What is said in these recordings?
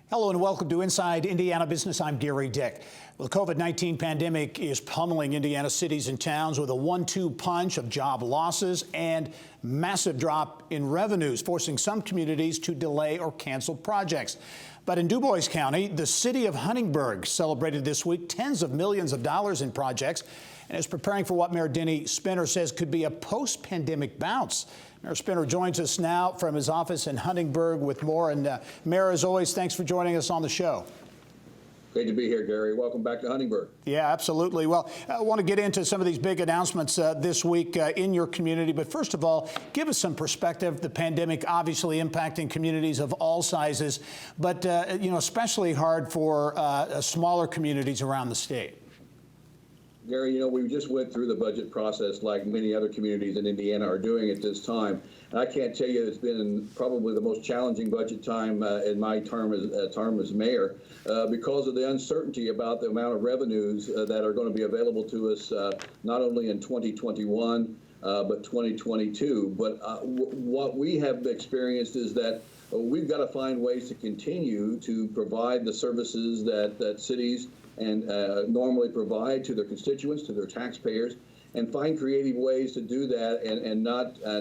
Hello and welcome to Inside Indiana Business. I'm Gary Dick. Well, the COVID-19 pandemic is pummeling Indiana cities and towns with a 1-2 punch of job losses and massive drop in revenues, forcing some communities to delay or cancel projects. But in Dubois County, the city of Huntingburg celebrated this week tens of millions of dollars in projects and is preparing for what Mayor Denny Spinner says could be a post-pandemic bounce. Mayor Spinner joins us now from his office in Huntingburg with more. And Mayor, as always, thanks for joining us on the show. Great to be here, Gary. Welcome back to Huntingburg. Yeah, absolutely. Well, I want to get into some of these big announcements this week in your community. But first of all, give us some perspective. The pandemic obviously impacting communities of all sizes, but especially hard for smaller communities around the state. Gary, we just went through the budget process like many other communities in Indiana are doing at this time. And I can't tell you it's been probably the most challenging budget time in my term as mayor because of the uncertainty about the amount of revenues that are going to be available to us not only in 2021 but 2022. But what we have experienced is that we've got to find ways to continue to provide the services that cities and normally provide to their constituents, to their taxpayers, and find creative ways to do that and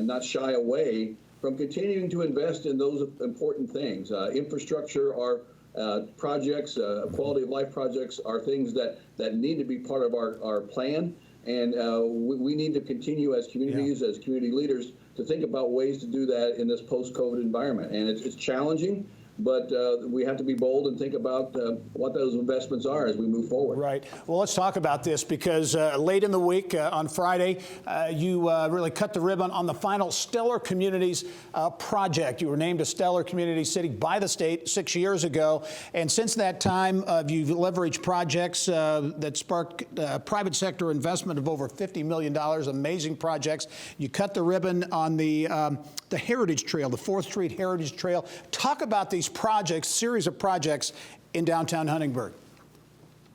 not shy away from continuing to invest in those important things. Infrastructure are projects, quality of life projects are things that need to be part of our plan. And we need to continue as communities, as community leaders, to think about ways to do that in this post-COVID environment. And it's challenging, but we have to be bold and think about what those investments are as we move forward. Right. Well, let's talk about this because late in the week on Friday, you really cut the ribbon on the final Stellar Communities project. You were named a Stellar Community City by the state 6 years ago. And since that time, you've leveraged projects that sparked private sector investment of over $50 million, amazing projects. You cut the ribbon on the Heritage Trail, the 4th Street Heritage Trail. Talk about these projects, series of projects in downtown Huntingburg.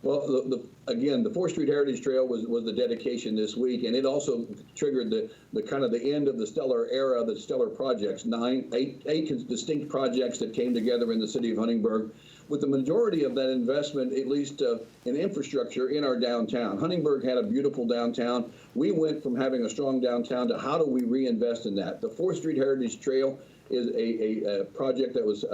Well, again, the 4th Street Heritage Trail was the dedication this week, and it also triggered the kind of the end of the Stellar era, the Stellar projects, eight distinct projects that came together in the city of Huntingburg, with the majority of that investment, at least in infrastructure, in our downtown. Huntingburg had a beautiful downtown. We went from having a strong downtown to how do we reinvest in that? The 4th Street Heritage Trail is a project that was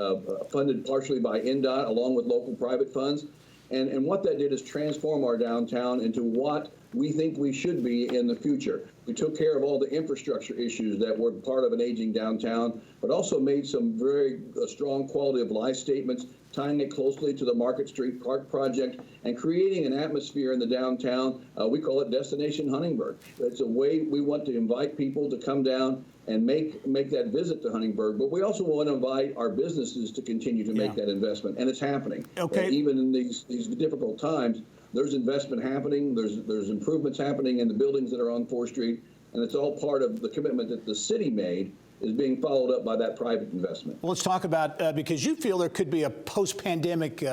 funded partially by NDOT along with local private funds. And what that did is transform our downtown into what we think we should be in the future. We took care of all the infrastructure issues that were part of an aging downtown, but also made some very strong quality of life statements, tying it closely to the Market Street Park project and creating an atmosphere in the downtown. We call it Destination Huntingburg. It's a way we want to invite people to come down and make that visit to Huntingburg, but we also want to invite our businesses to continue to make that investment, and it's happening. Okay. And even in these difficult times, there's investment happening, there's improvements happening in the buildings that are on 4th Street, and it's all part of the commitment that the city made is being followed up by that private investment. Well, let's talk about, because you feel there could be a post-pandemic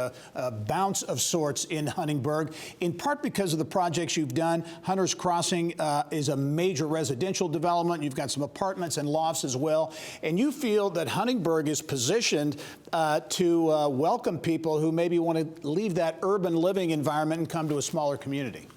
bounce of sorts in Huntingburg, in part because of the projects you've done. Hunter's Crossing is a major residential development. You've got some apartments and lofts as well. And you feel that Huntingburg is positioned to welcome people who maybe want to leave that urban living environment and come to a smaller community.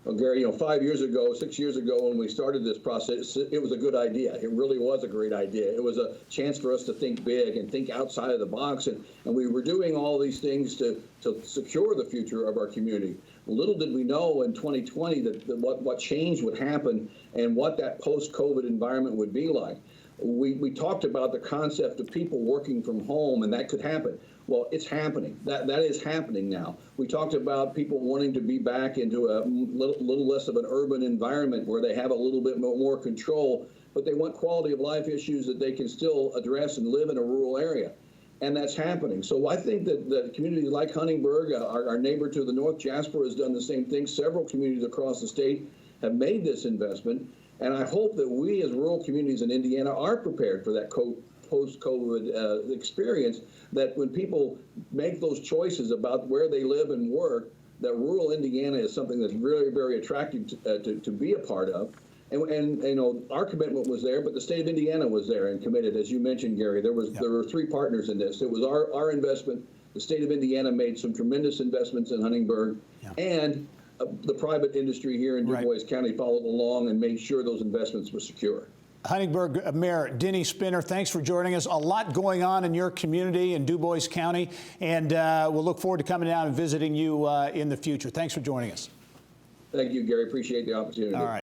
Well, Gary, 5 years ago, 6 years ago, when we started this process, it was a good idea. It really was a great idea. It was a chance for us to think big and think outside of the box. And we were doing all these things to secure the future of our community. Little did we know in 2020 that what change would happen and what that post-COVID environment would be like. We talked about the concept of people working from home, and that could happen. Well, it's happening. That is happening now. We talked about people wanting to be back into a little less of an urban environment where they have a little bit more control, but they want quality of life issues that they can still address and live in a rural area. And that's happening. So I think that communities like Huntingburg, our neighbor to the north, Jasper, has done the same thing. Several communities across the state have made this investment. And I hope that we as rural communities in Indiana are prepared for that post-COVID experience, that when people make those choices about where they live and work, that rural Indiana is something that's really very attractive to be a part of. And you know, our commitment was there, but the state of Indiana was there and committed, as you mentioned, Gary. There were three partners in this. It was our investment. The state of Indiana made some tremendous investments in Huntingburg, and the private industry here in Dubois County followed along and made sure those investments were secure. Huntingburg Mayor Denny Spinner, thanks for joining us. A lot going on in your community in Dubois County, and we'll look forward to coming down and visiting you in the future. Thanks for joining us. Thank you, Gary. Appreciate the opportunity. All right.